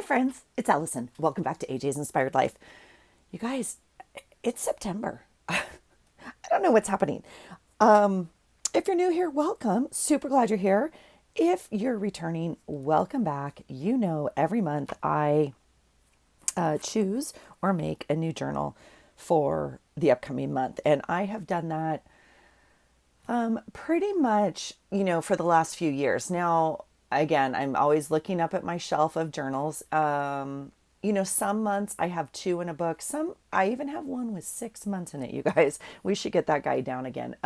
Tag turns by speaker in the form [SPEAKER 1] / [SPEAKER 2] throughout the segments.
[SPEAKER 1] friends, it's Allison. Welcome back to AJ's Inspired Life. You guys, it's September. I don't know what's happening. If you're new here, welcome. Super glad you're here. If you're returning, welcome back. You know, every month I choose or make a new journal for the upcoming month. And I have done that pretty much, for the last few years. Now, again, I'm always looking up at my shelf of journals. Some months I have two in a book. Some, I even have one with 6 months in it, you guys. We should get that guy down again.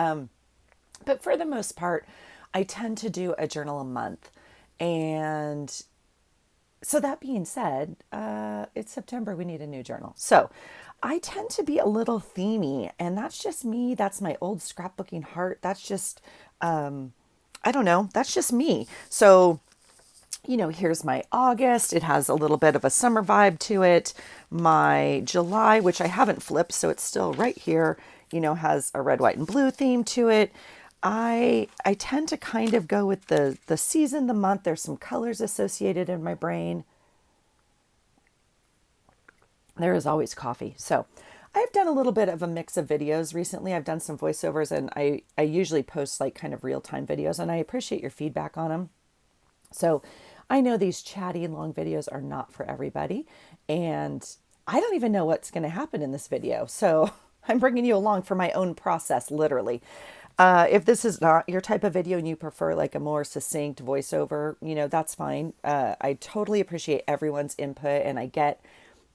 [SPEAKER 1] But for the most part, I tend to do a journal a month. And so that being said, it's September. We need a new journal. So I tend to be a little themey, and that's just me. That's my old scrapbooking heart. That's just, I don't know. That's just me. So, here's my August. It has a little bit of a summer vibe to it. My July, which I haven't flipped, so it's still right here, has a red, white, and blue theme to it. I tend to kind of go with the season, the month. There's some colors associated in my brain. There is always coffee. So I've done a little bit of a mix of videos recently. I've done some voiceovers, and I usually post like kind of real-time videos, and I appreciate your feedback on them. So I know these chatty long videos are not for everybody, and I don't even know what's going to happen in this video. So I'm bringing you along for my own process, literally. If this is not your type of video and you prefer like a more succinct voiceover, that's fine. I totally appreciate everyone's input, and I get,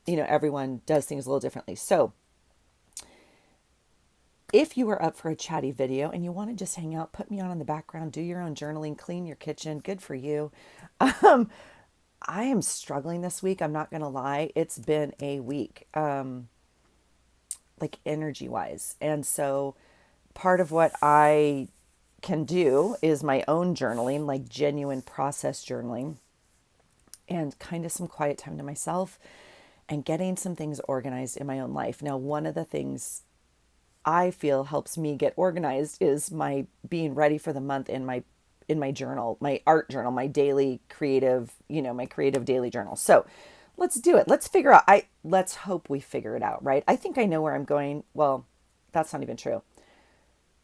[SPEAKER 1] everyone does things a little differently. So if you are up for a chatty video and you want to just hang out, put me on in the background, do your own journaling, clean your kitchen, good for you. I am struggling this week. I'm not going to lie. It's been a week, like energy wise. And so part of what I can do is my own journaling, like genuine process journaling, and kind of some quiet time to myself and getting some things organized in my own life. Now, one of the things I feel helps me get organized is my being ready for the month in my journal, my art journal, my daily creative, my creative daily journal. So let's do it. Let's figure out, let's hope we figure it out, right? I think I know where I'm going. Well, that's not even true.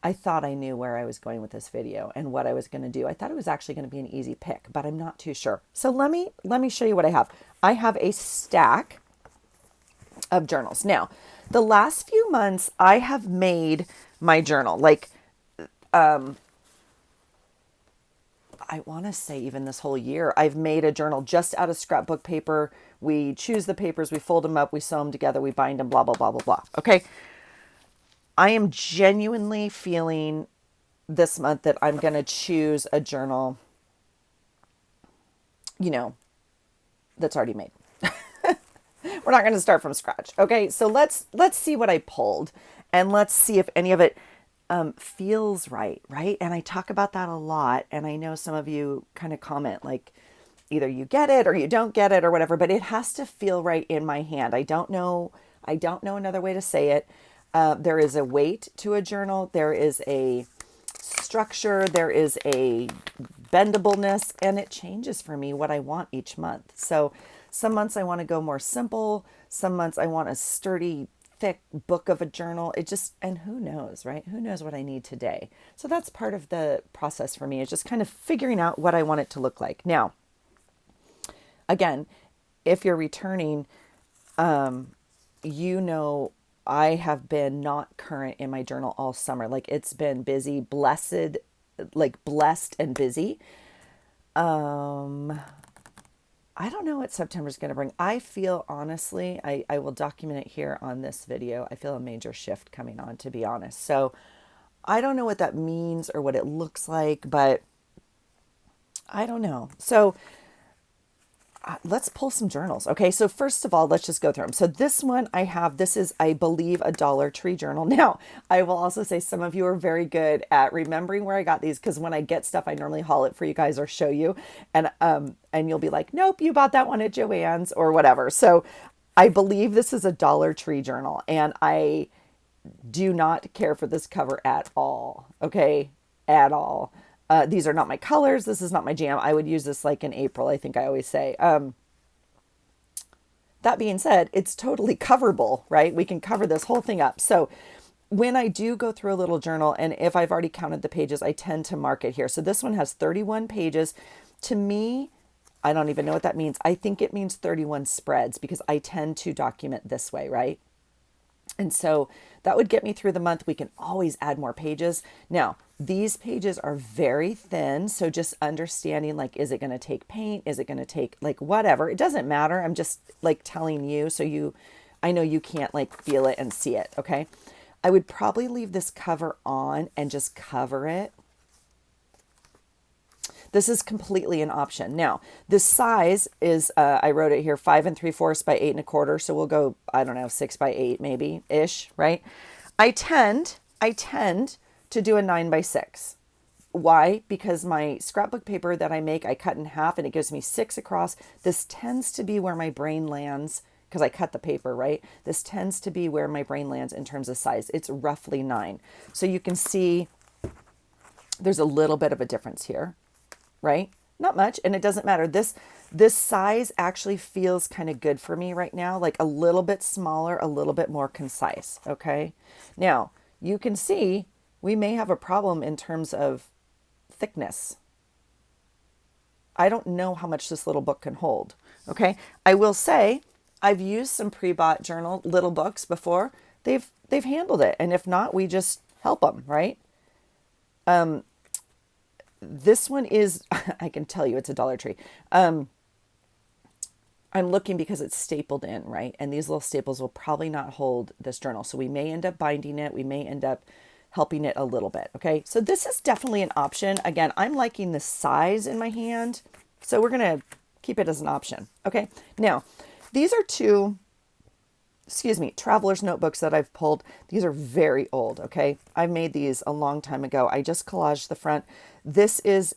[SPEAKER 1] I thought I knew where I was going with this video and what I was going to do. I thought it was actually going to be an easy pick, but I'm not too sure. So let me show you what I have. I have a stack of journals. Now, the last few months I have made my journal. Like, I want to say even this whole year, I've made a journal just out of scrapbook paper. We choose the papers, we fold them up, we sew them together, we bind them, blah, blah, blah, blah, blah. Okay. I am genuinely feeling this month that I'm going to choose a journal, that's already made. We're not going to start from scratch. Okay. So let's see what I pulled, and let's see if any of it feels right. Right. And I talk about that a lot. And I know some of you kind of comment like either you get it or you don't get it or whatever, but it has to feel right in my hand. I don't know another way to say it. There is a weight to a journal. There is a structure. There is a bendableness, and it changes for me what I want each month. So some months I want to go more simple. Some months I want a sturdy, thick book of a journal. And who knows, right? Who knows what I need today? So that's part of the process for me, is just kind of figuring out what I want it to look like. Now, again, if you're returning, I have been not current in my journal all summer. Like, it's been busy, blessed and busy. I don't know what September's going to bring. I feel, honestly, I will document it here on this video. I feel a major shift coming on, to be honest. So I don't know what that means or what it looks like, but I don't know. So let's pull some journals. Okay. So first of all, let's just go through them. So this one this is, I believe, a Dollar Tree journal. Now, I will also say some of you are very good at remembering where I got these, because when I get stuff, I normally haul it for you guys or show you. And you'll be like, nope, you bought that one at Joann's or whatever. So I believe this is a Dollar Tree journal, and I do not care for this cover at all. Okay. At all. These are not my colors. This is not my jam. I would use this like in April, I think I always say. That being said, it's totally coverable, right? We can cover this whole thing up. So when I do go through a little journal, and if I've already counted the pages, I tend to mark it here. So this one has 31 pages. To me, I don't even know what that means. I think it means 31 spreads because I tend to document this way, right? And so that would get me through the month. We can always add more pages. Now, these pages are very thin. So just understanding, like, is it going to take paint? Is it going to take like whatever? It doesn't matter. I'm just like telling you. So I know you can't like feel it and see it. Okay. I would probably leave this cover on and just cover it. This is completely an option. Now, this size is, I wrote it here, 5 3/4 by 8 1/4. So we'll go, I don't know, 6 by 8 maybe ish, right? I tend to do a 9 by 6. Why? Because my scrapbook paper that I make, I cut in half and it gives me 6 across. This tends to be where my brain lands because I cut the paper, right? This tends to be where my brain lands in terms of size. It's roughly 9. So you can see there's a little bit of a difference here, right? Not much, and it doesn't matter. This size actually feels kind of good for me right now, like a little bit smaller, a little bit more concise, okay? Now, you can see we may have a problem in terms of thickness. I don't know how much this little book can hold, okay? I will say I've used some pre-bought journal little books before. They've handled it, and if not, we just help them, right? This one is, I can tell you it's a Dollar Tree. I'm looking because it's stapled in, right? And these little staples will probably not hold this journal. So we may end up binding it. We may end up helping it a little bit. Okay. So this is definitely an option. Again, I'm liking the size in my hand. So we're going to keep it as an option. Okay. Now, these are two, traveler's notebooks that I've pulled. These are very old. Okay. I made these a long time ago. I just collaged the front. This is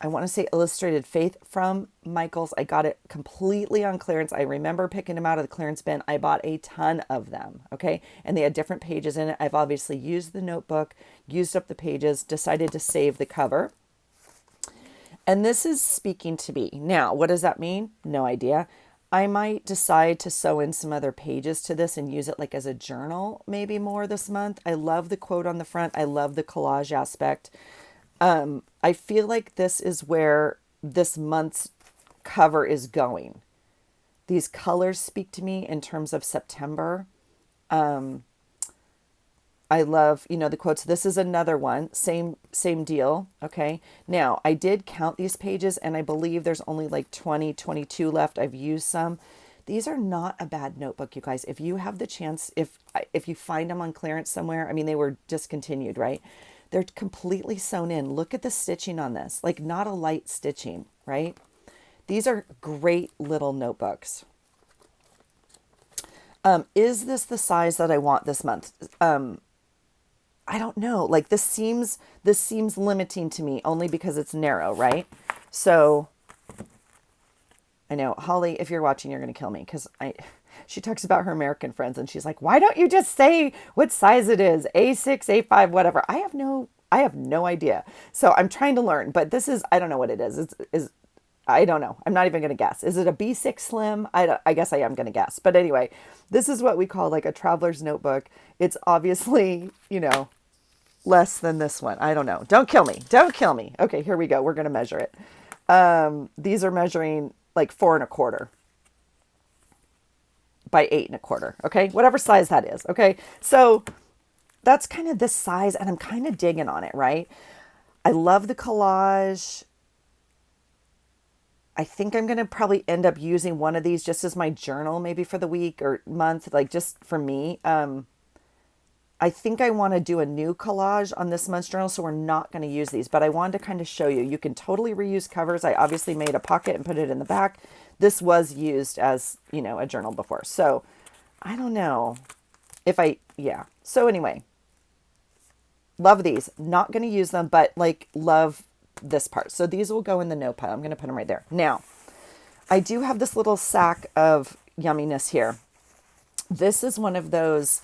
[SPEAKER 1] I want to say Illustrated Faith from Michael's. I got it completely on clearance. I remember picking them out of the clearance bin. I bought a ton of them, okay? And they had different pages in it. I've obviously used the notebook, used up the pages, decided to save the cover. And this is speaking to me. Now, what does that mean? No idea. I might decide to sew in some other pages to this and use it like as a journal maybe more this month. I love the quote on the front. I love the collage aspect. I feel like this is where this month's cover is going. These colors speak to me in terms of September. I love, the quotes. This is another one. Same deal. Okay. Now, I did count these pages and I believe there's only like 20, 22 left. I've used some. These are not a bad notebook, you guys. If you have the chance, if you find them on clearance somewhere, I mean, they were discontinued, right? They're completely sewn in. Look at the stitching on this, like not a light stitching, right? These are great little notebooks. Is this the size that I want this month? I don't know. Like this seems limiting to me only because it's narrow, right? So I know, Holly, if you're watching, you're going to kill me because she talks about her American friends and she's like, why don't you just say what size it is? A6, A5, whatever. I have no idea. So I'm trying to learn, but this is, I don't know what it is. I don't know. I'm not even going to guess. Is it a B6 slim? I guess I am going to guess. But anyway, this is what we call like a traveler's notebook. It's obviously, less than this one. I don't know. Don't kill me. Don't kill me. Okay, here we go. We're going to measure it. These are measuring like 4 1/4 by 8 1/4. Okay, whatever size that is. Okay, so that's kind of this size, and I'm kind of digging on it, right? I love the collage. I think I'm going to probably end up using one of these just as my journal, maybe for the week or month, like just for me. I think I want to do a new collage on this month's journal, so we're not going to use these, but I wanted to kind of show you. You can totally reuse covers. I obviously made a pocket and put it in the back. This was used as, a journal before. So I don't know yeah. So anyway, love these. Not going to use them, but love this part. So these will go in the note pile. I'm going to put them right there. Now, I do have this little sack of yumminess here. This is one of those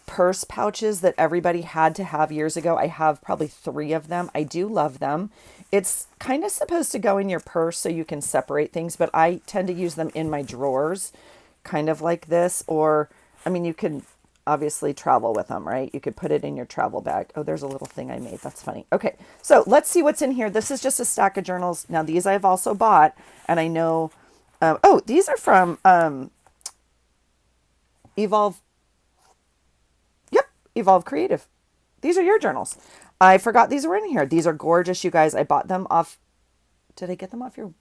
[SPEAKER 1] purse pouches that everybody had to have years ago. I have probably 3 of them. I do love them. It's kind of supposed to go in your purse so you can separate things, but I tend to use them in my drawers, kind of like this. Or, I mean, you can obviously travel with them, right? You could put it in your travel bag. Oh, there's a little thing I made. That's funny. Okay, so let's see what's in here. This is just a stack of journals. Now, these I've also bought, and I know, oh, these are from Evolve. Yep, Evolve Creative. These are your journals. I forgot these were in here. These are gorgeous, you guys. I bought them off. Did I get them off your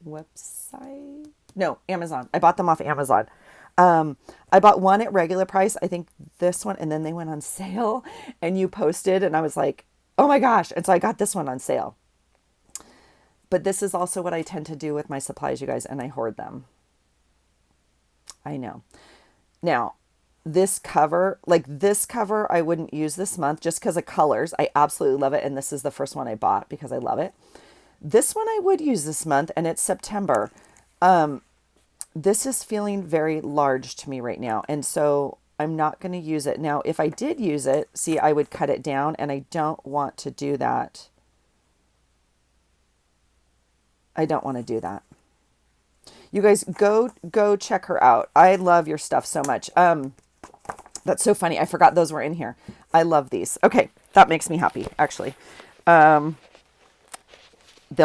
[SPEAKER 1] website? No, Amazon. I bought them off Amazon. I bought one at regular price. I think this one, and then they went on sale, and you posted, and I was like, oh my gosh. And so I got this one on sale. But this is also what I tend to do with my supplies, you guys, and I hoard them. I know. Now, this cover, I wouldn't use this month just because of colors. I absolutely love it. And this is the first one I bought because I love it. This one I would use this month, and it's September. This is feeling very large to me right now. And so I'm not going to use it. Now, if I did use it, see, I would cut it down, and I don't want to do that. I don't want to do that. You guys go check her out. I love your stuff so much. That's so funny. I forgot those were in here. I love these. Okay. That makes me happy, actually. They'll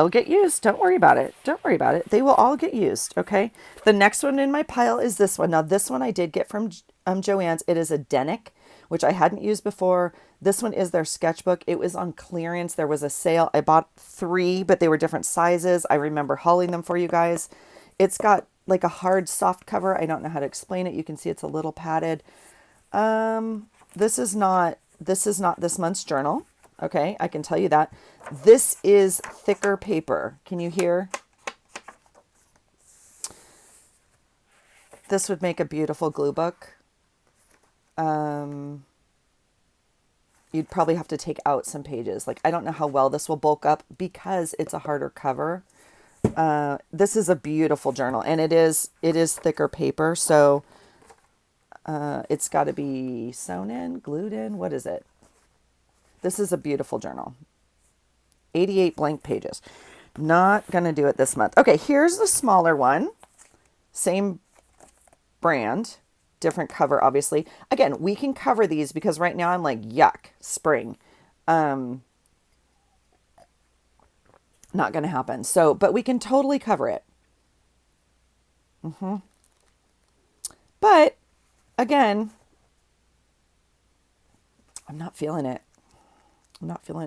[SPEAKER 1] get used. Don't worry about it. Don't worry about it. They will all get used. Okay. The next one in my pile is this one. Now, this one I did get from Joann's. It is a Denick, which I hadn't used before. This one is their sketchbook. It was on clearance. There was a sale. I bought 3, but they were different sizes. I remember hauling them for you guys. It's got like a hard soft cover. I don't know how to explain it. You can see it's a little padded. This is not this month's journal. Okay. I can tell you that. This is thicker paper. Can you hear? This would make a beautiful glue book. You'd probably have to take out some pages. Like, I don't know how well this will bulk up because it's a harder cover. This is a beautiful journal, and it is thicker paper. So, it's got to be sewn in, glued in. What is it? This is a beautiful journal. 88 blank pages. Not going to do it this month. Okay, here's the smaller one. Same brand, different cover, obviously. Again, we can cover these because right now I'm like, yuck, spring. Not going to happen. So, but we can totally cover it. But again, I'm not feeling it.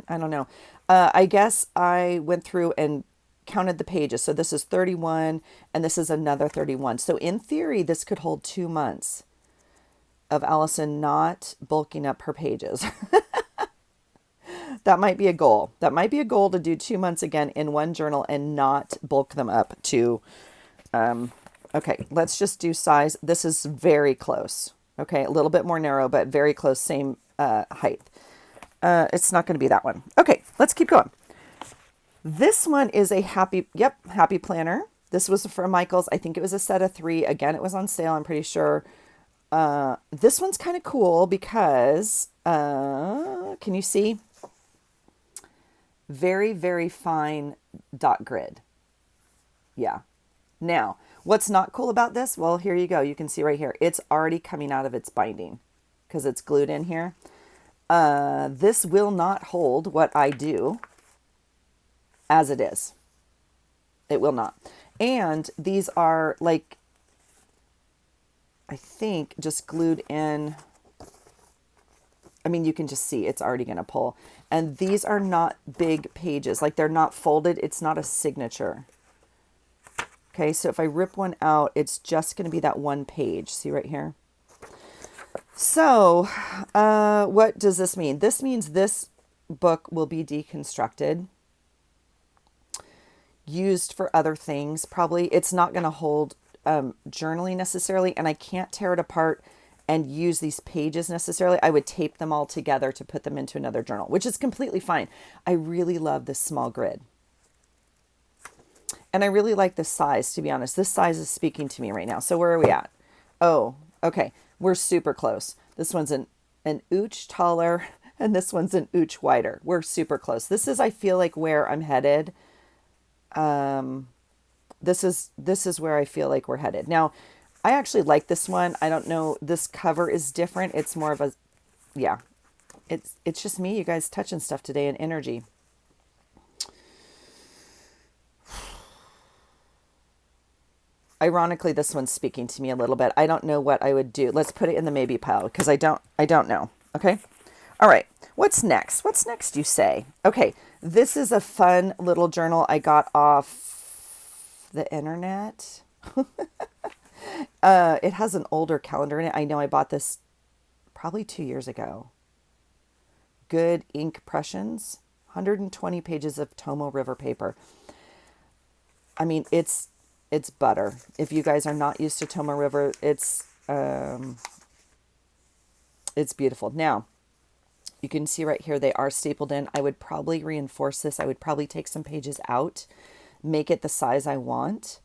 [SPEAKER 1] I don't know. I guess I went through and counted the pages. So this is 31 and this is another 31. So in theory, this could hold 2 months of Allison not bulking up her pages. That might be a goal. That might be a goal to do 2 months again in one journal and not bulk them up to, okay, let's just do size. This is very close. Okay. A little bit more narrow, but very close. Same height. It's not going to be that one. Okay, let's keep going. This one is a happy planner. This was from Michael's. I think it was a set of 3. Again, it was on sale, I'm pretty sure. This one's kind of cool because, can you see? Very, very fine dot grid. Yeah. Now, what's not cool about this? Well, here you go. You can see right here. It's already coming out of its binding because it's glued in here. This will not hold what I do as it is. It will not. And these are like, I think just glued in. I mean, you can just see it's already going to pull. And these are not big pages. Like, they're not folded. It's not a signature. Okay, so if I rip one out, it's just going to be that one page. See right here? So, what does this mean? This means this book will be deconstructed, used for other things. Probably it's not going to hold journaling necessarily, and I can't tear it apart and use these pages necessarily. I would tape them all together to put them into another journal, which is completely fine. I really love this small grid. And I really like this size, to be honest. This size is speaking to me right now. So where are we at? Oh, okay. We're super close. This one's an inch taller. And this one's an ooch wider. We're super close. This is, I feel like, where I'm headed. This is where I feel like we're headed. Now, I actually like this one. I don't know. This cover is different. It's more of a, yeah. It's just me, you guys, touching stuff today and energy. Ironically, this one's speaking to me a little bit. I don't know what I would do. Let's put it in the maybe pile because I don't know. Okay. All right. What's next? What's next, you say? Okay. This is a fun little journal I got off the internet. It has an older calendar in it. I know I bought this probably 2 years ago. Good ink impressions, 120 pages of Tomo River paper. I mean, it's butter. If you guys are not used to Tomo River, it's beautiful. Now, you can see right here, they are stapled in. I would probably reinforce this. I would probably take some pages out, make it the size I want.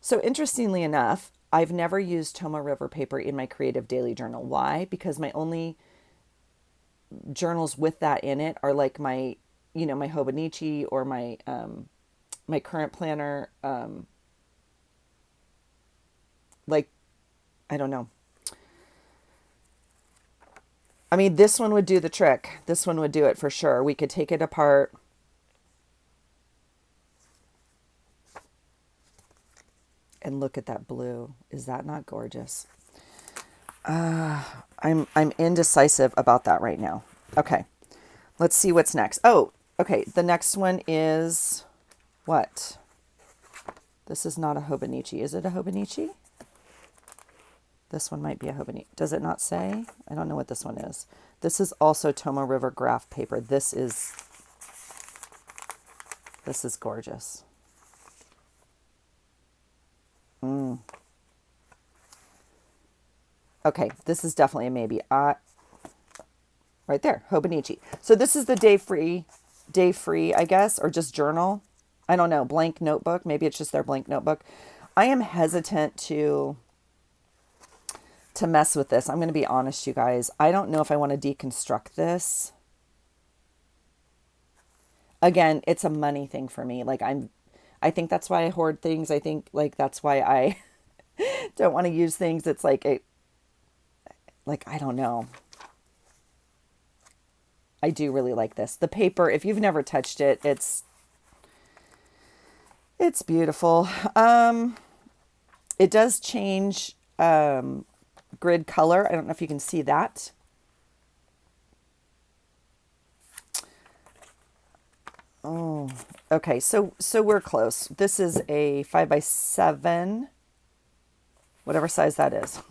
[SPEAKER 1] So interestingly enough, I've never used Tomo River paper in my creative daily journal. Why? Because my only journals with that in it are like my, my Hobonichi or my my current planner. Like, I don't know. I mean, this one would do the trick. This one would do it for sure. We could take it apart. And look at that blue. Is that not gorgeous? I'm indecisive about that right now. Okay. Let's see what's next. Oh, okay. The next one is what? This is not a Hobonichi. Is it a Hobonichi? This one might be a Hobonichi. Does it not say? I don't know what this one is. This is also Tomo River graph paper. This is gorgeous. Okay, this is definitely a maybe. Right there, Hobonichi. So this is the day free, I guess, or just journal. I don't know, blank notebook. Maybe it's just their blank notebook. I am hesitant to mess with this. I'm going to be honest, you guys. I don't know if I want to deconstruct this. Again, it's a money thing for me. Like I think that's why I hoard things. I think like that's why I don't want to use things. It's like I don't know. I do really like this. The paper, if you've never touched it, it's beautiful. It does change grid color. I don't know if you can see that. Oh, okay. So we're close. This is a 5x7, whatever size that is.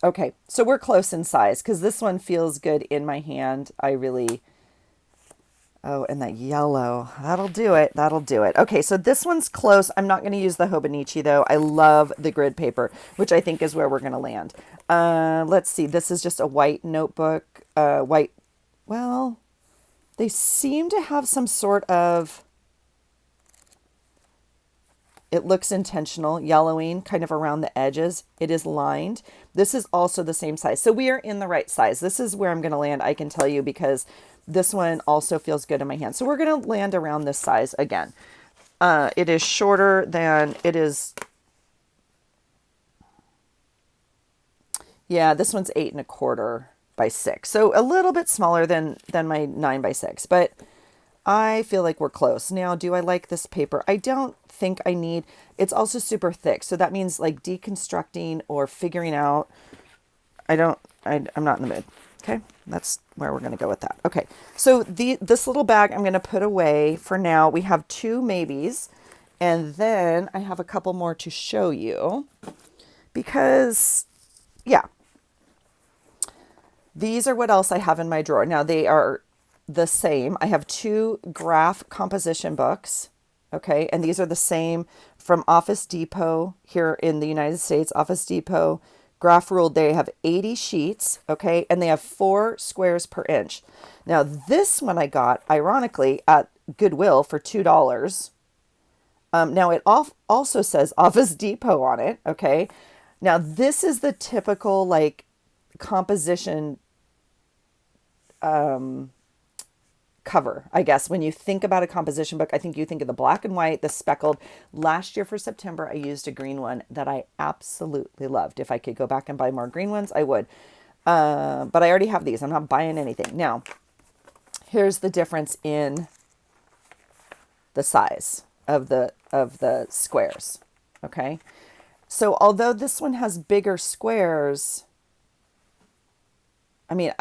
[SPEAKER 1] Okay, so we're close in size because this one feels good in my hand. Oh, and that yellow, that'll do it. That'll do it. Okay, so this one's close. I'm not going to use the Hobonichi though. I love the grid paper, which I think is where we're going to land. Let's see. This is just a white notebook. Well, they seem to have some sort of, it looks intentional, yellowing kind of around the edges. It is lined. This is also the same size. So we are in the right size. This is where I'm going to land, I can tell you, because this one also feels good in my hand. So we're going to land around this size again. It is shorter than it is. Yeah, this one's 8¼ by 6. So a little bit smaller than my 9x6, but I feel like we're close. Now, do I like this paper? I don't think I need, it's also super thick. So that means like deconstructing or figuring out, I'm not in the mood. Okay. That's where we're going to go with that. Okay. So this little bag I'm going to put away for now. We have 2 maybes, and then I have a couple more to show you because yeah, these are what else I have in my drawer. Now they are the same. I have 2 graph composition books. Okay. And these are the same from Office Depot here in the United States. Office Depot graph ruled. They have 80 sheets. Okay. And they have 4 squares per inch. Now this one I got ironically at Goodwill for $2. Now it also says Office Depot on it. Okay. Now this is the typical like composition cover, I guess. When you think about a composition book, I think you think of the black and white, the speckled. Last year for September, I used a green one that I absolutely loved. If I could go back and buy more green ones, I would. But I already have these. I'm not buying anything. Now, here's the difference in the size of the squares. Okay. So although this one has bigger squares, I mean,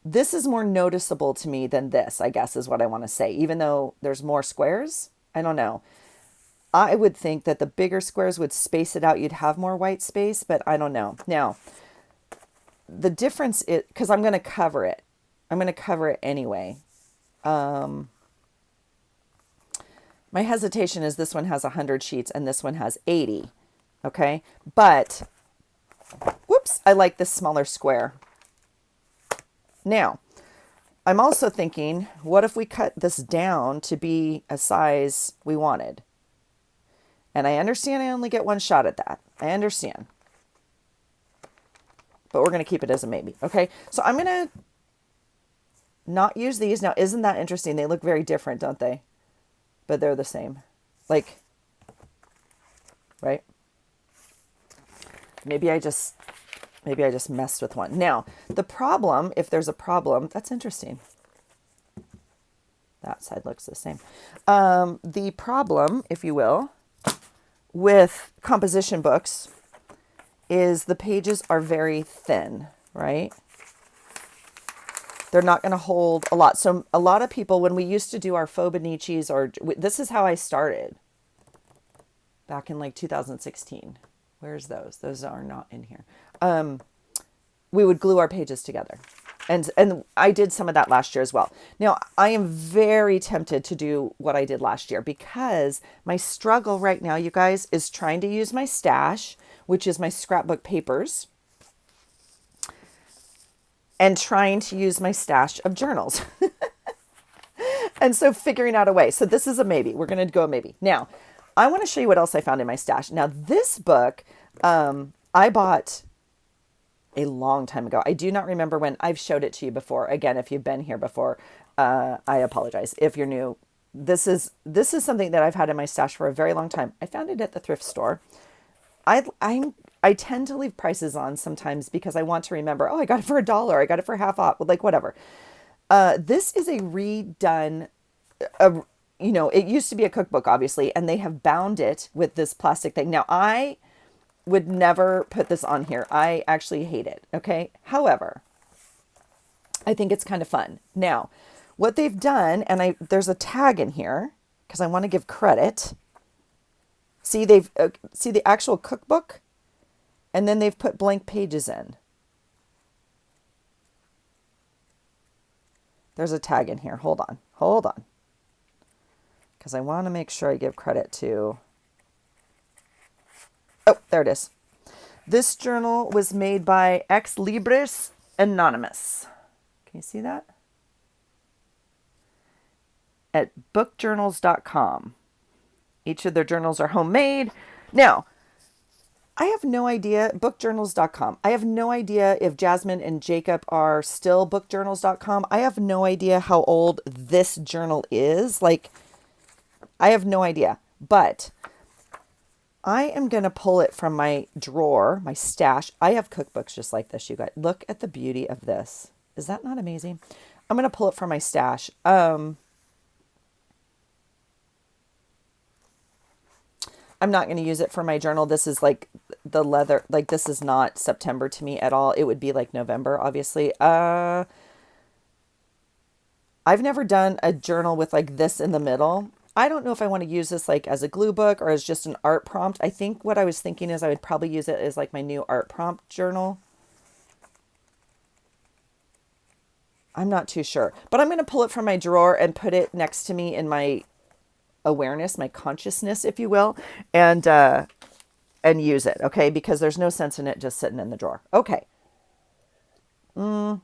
[SPEAKER 1] this is more noticeable to me than this, I guess is what I want to say. Even though there's more squares, I don't know. I would think that the bigger squares would space it out. You'd have more white space, but I don't know. Now, the difference is, because I'm going to cover it. I'm going to cover it anyway. My hesitation is this one has 100 sheets and this one has 80. Okay. But, whoops, I like this smaller square. Now, I'm also thinking, what if we cut this down to be a size we wanted? And I understand I only get one shot at that. I understand. But we're going to keep it as a maybe. Okay. So I'm going to not use these. Now, isn't that interesting? They look very different, don't they? But they're the same. Like, right? Maybe I just messed with one. Now, the problem, if there's a problem, that's interesting. That side looks the same. The problem, if you will, with composition books is the pages are very thin, right? They're not going to hold a lot. So a lot of people, when we used to do our Faux-Benicis, or this is how I started back in like 2016. Where's those? Those are not in here. We would glue our pages together. And I did some of that last year as well. Now, I am very tempted to do what I did last year because my struggle right now, you guys, is trying to use my stash, which is my scrapbook papers, and trying to use my stash of journals. And so figuring out a way. So this is a maybe. We're going to go a maybe. Now, I want to show you what else I found in my stash. Now, this book I bought a long time ago. I do not remember when. I've showed it to you before. Again, if you've been here before, I apologize. If you're new, this is something that I've had in my stash for a very long time. I found it at the thrift store. I tend to leave prices on sometimes because I want to remember, oh, I got it for $1. I got it for half off, like whatever. This is a redone, it used to be a cookbook, obviously, and they have bound it with this plastic thing. Now, I would never put this on here. I actually hate it. Okay. However, I think it's kind of fun. Now, what they've done, and there's a tag in here because I want to give credit. See, see the actual cookbook, and then they've put blank pages in. There's a tag in here. Hold on. Because I want to make sure I give credit to. Oh, there it is. This journal was made by Ex Libris Anonymous. Can you see that? At bookjournals.com. Each of their journals are homemade. Now, I have no idea, bookjournals.com. I have no idea if Jasmine and Jacob are still bookjournals.com. I have no idea how old this journal is. Like, I have no idea. But I am going to pull it from my drawer, my stash. I have cookbooks just like this, you guys. Look at the beauty of this. Is that not amazing? I'm going to pull it from my stash. I'm not going to use it for my journal. This is like the leather, like this is not September to me at all. It would be like November, obviously. I've never done a journal with like this in the middle. I don't know if I want to use this like as a glue book or as just an art prompt. I think what I was thinking is I would probably use it as like my new art prompt journal. I'm not too sure, but I'm going to pull it from my drawer and put it next to me in my awareness, my consciousness, if you will, and use it. Okay. Because there's no sense in it just sitting in the drawer. Okay. My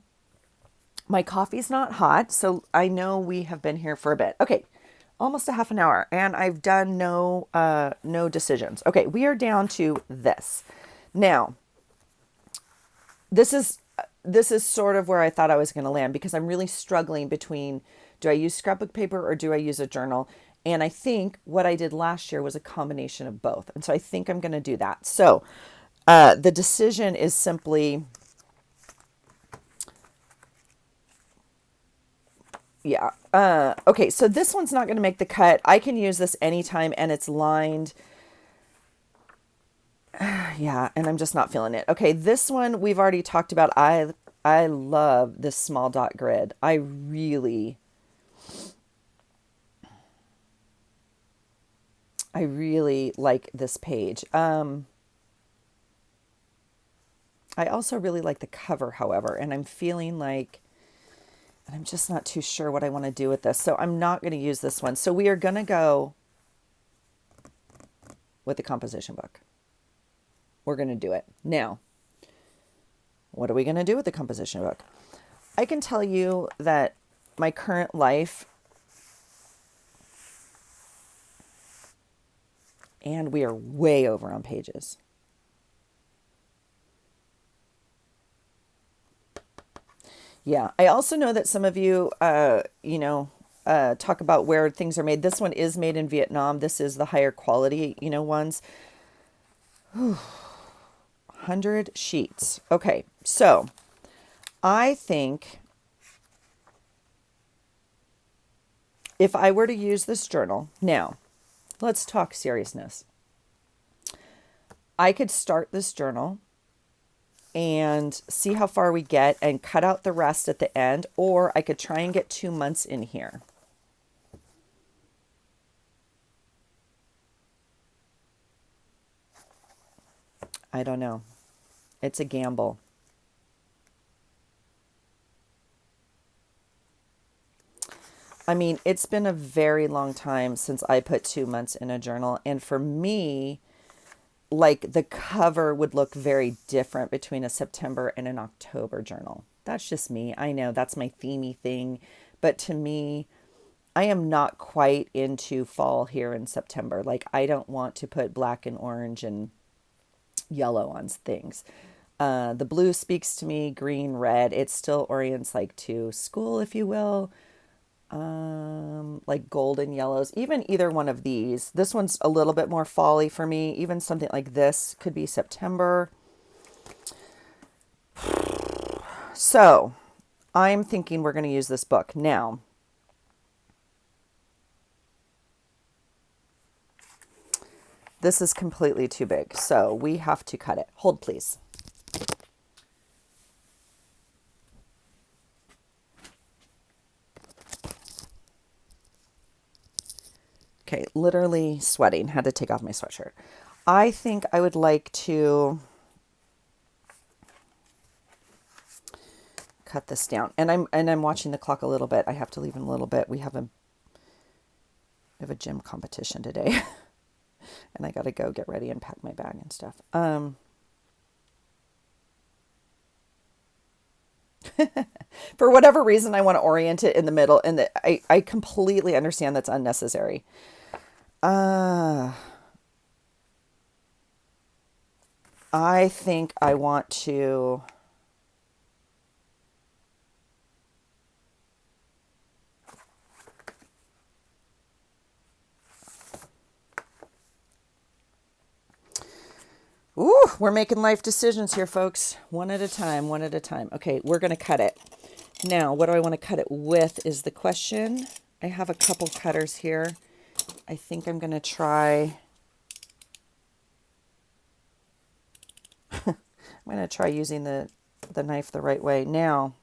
[SPEAKER 1] coffee's not hot, so I know we have been here for a bit. Okay. almost a half an hour, and I've done no decisions. Okay, we are down to this. Now, this is sort of where I thought I was going to land, because I'm really struggling between, do I use scrapbook paper or do I use a journal? And I think what I did last year was a combination of both. And so I think I'm going to do that. So the decision is simply, yeah. Okay, so this one's not going to make the cut. I can use this anytime, and it's lined. Yeah, and I'm just not feeling it. Okay, this one we've already talked about. I love this small dot grid. I really like this page. I also really like the cover, however, and I'm feeling like, and I'm just not too sure what I want to do with this. So I'm not going to use this one. So we are going to go with the composition book. We're going to do it. Now, what are we going to do with the composition book? I can tell you that my current life, and we are way over on pages. Yeah, I also know that some of you, talk about where things are made. This one is made in Vietnam. This is the higher quality, ones. 100 sheets. Okay, so I think if I were to use this journal, now let's talk seriousness. I could start this journal and see how far we get and cut out the rest at the end, or I could try and get 2 months in here. I don't know. It's a gamble. I mean, it's been a very long time since I put 2 months in a journal. And for me, like, the cover would look very different between a September and an October journal. That's just me. I know that's my themey thing. But to me, I am not quite into fall here in September. Like, I don't want to put black and orange and yellow on things. The blue speaks to me, green, red. It still orients like to school, if you will. Like golden yellows, even either one of these. This one's a little bit more fall-y for me. Even something like this could be September. So I'm thinking we're going to use this book. Now, this is completely too big, so we have to cut it. Hold, please. Okay, literally sweating. Had to take off my sweatshirt. I think I would like to cut this down. And I'm watching the clock a little bit. I have to leave in a little bit. We have a gym competition today. And I got to go get ready and pack my bag and stuff. For whatever reason, I want to orient it in the middle, and I completely understand that's unnecessary. I think I want to. Ooh, we're making life decisions here, folks. One at a time, one at a time. Okay, we're going to cut it. Now, what do I want to cut it with is the question. I have a couple cutters here. I think I'm going to try. I'm going to try using the knife the right way. Now,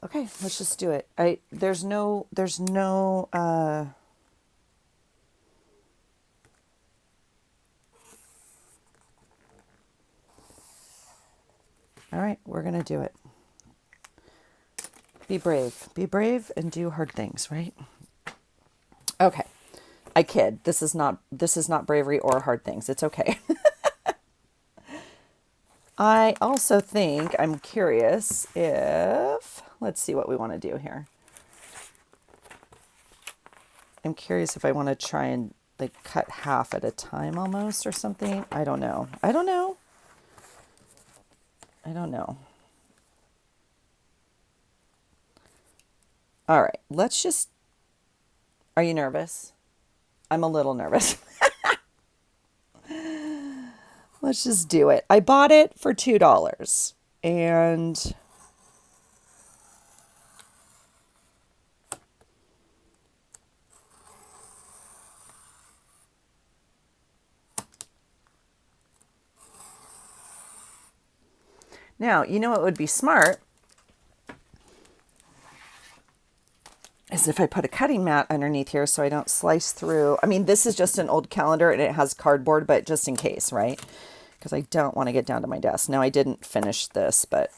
[SPEAKER 1] okay, let's just do it. There's no all right, we're going to do it. Be brave. Be brave and do hard things, right? Okay. I kid. This is not bravery or hard things. It's okay. I also think, I'm curious if, let's see what we want to do here. I'm curious if I want to try and like cut half at a time almost or something. I don't know. I don't know. I don't know. All right, let's just, are you nervous? I'm a little nervous. Let's just do it. I bought it for $2 and now, you know what would be smart is if I put a cutting mat underneath here so I don't slice through. I mean, this is just an old calendar and it has cardboard, but just in case, right? Because I don't want to get down to my desk. Now, I didn't finish this, but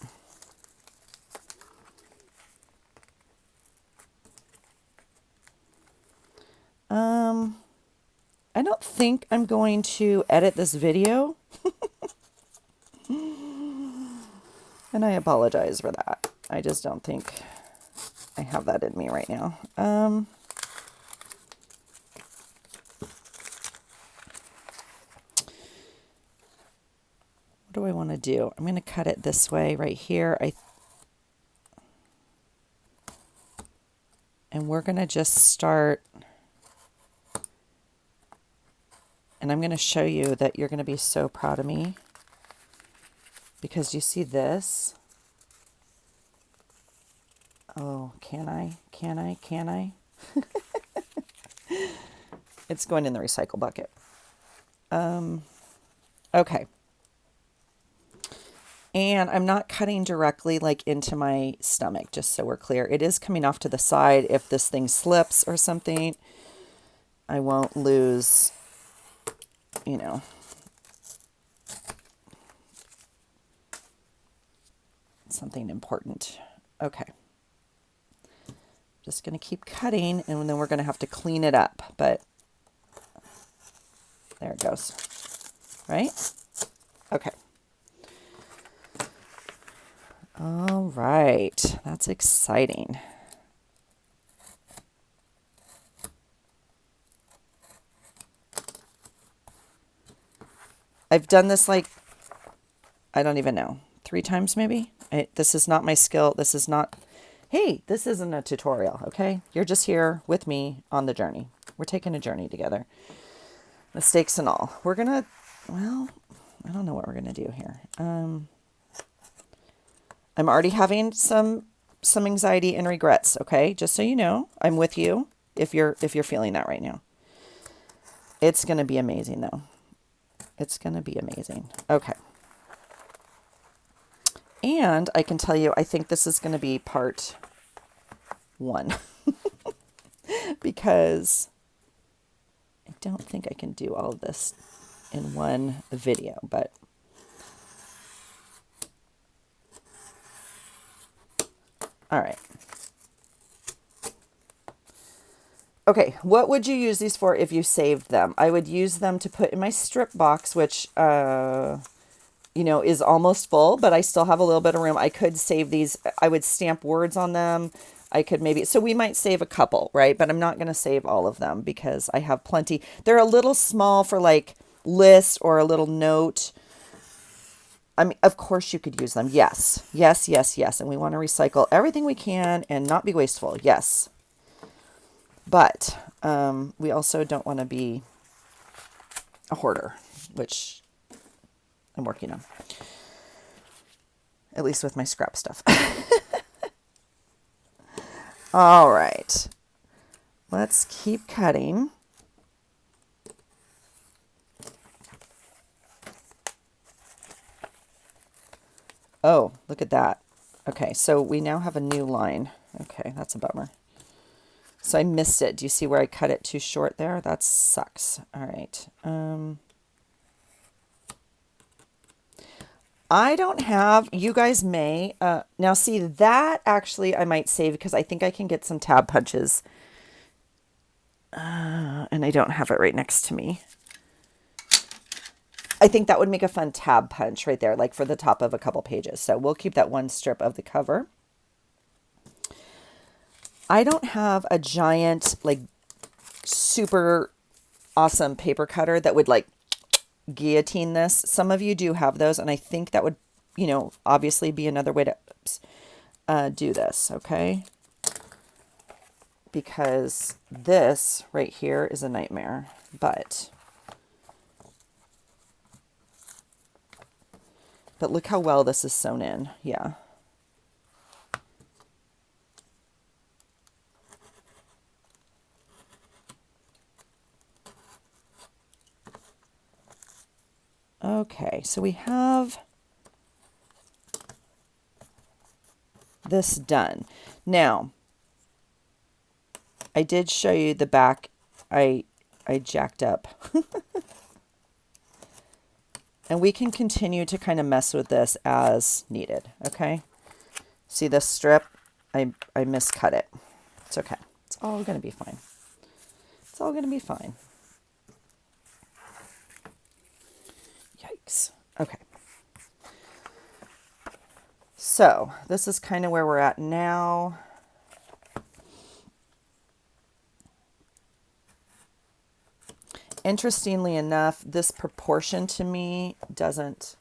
[SPEAKER 1] I don't think I'm going to edit this video. And I apologize for that. I just don't think I have that in me right now. What do I want to do? I'm going to cut it this way right here. And we're going to just start. And I'm going to show you that you're going to be so proud of me. Because you see this? Oh, can I? Can I? Can I? It's going in the recycle bucket. Okay. And I'm not cutting directly like into my stomach, just so we're clear. It is coming off to the side. If this thing slips or something, I won't lose, you know, something important. Okay. Just going to keep cutting and then we're going to have to clean it up, but there it goes. Right? Okay. All right. That's exciting. I've done this like, I don't even know, 3 times maybe. This is not my skill. This is not, hey, this isn't a tutorial, okay? You're just here with me on the journey. We're taking a journey together. Mistakes and all. We're going to, well, I don't know what we're going to do here. I'm already having some anxiety and regrets, okay? Just so you know, I'm with you if you're feeling that right now. It's going to be amazing though. It's going to be amazing. Okay. And I can tell you, I think this is going to be part 1 because I don't think I can do all of this in one video, but all right. Okay, what would you use these for if you saved them? I would use them to put in my strip box, which, you know, is almost full, but I still have a little bit of room. I could save these. I would stamp words on them. I could maybe, so we might save a couple, right? But I'm not going to save all of them because I have plenty. They're a little small for like lists or a little note. I mean, of course you could use them. Yes, yes, yes, yes. And we want to recycle everything we can and not be wasteful. Yes. But we also don't want to be a hoarder, which I'm working on. At least with my scrap stuff. All right. Let's keep cutting. Oh, look at that. Okay, so we now have a new line. Okay, that's a bummer. So I missed it. Do you see where I cut it too short there? That sucks. All right. I don't have, you guys may, now see that actually I might save because I think I can get some tab punches. And I don't have it right next to me. I think that would make a fun tab punch right there, like for the top of a couple pages. So we'll keep that one strip of the cover. I don't have a giant, like super awesome paper cutter that would like guillotine this. Some of you do have those, and I think that would, obviously be another way to do this, okay? Because this right here is a nightmare, but look how well this is sewn in. Yeah. Okay, so we have this done. Now, I did show you the back. I jacked up. And we can continue to kind of mess with this as needed, okay? See this strip? I miscut it. It's okay. It's all going to be fine. It's all going to be fine. Yikes. Okay. So this is kind of where we're at now. Interestingly enough, this proportion to me doesn't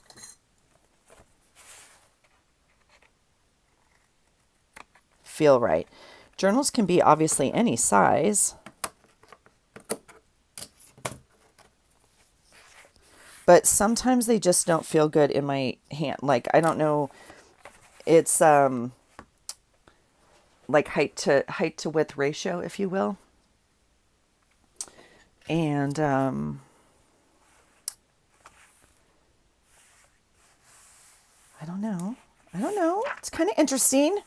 [SPEAKER 1] feel right. Journals can be obviously any size, but sometimes they just don't feel good in my hand. Like, I don't know, it's like height to width ratio, if you will. And I don't know. It's kind of interesting.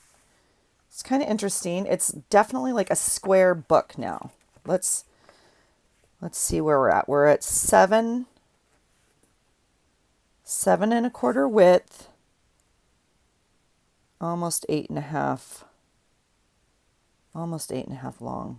[SPEAKER 1] It's definitely like a square book now. Let's see where we're at. We're at 7 7.25 width, almost 8.5, almost 8.5 long.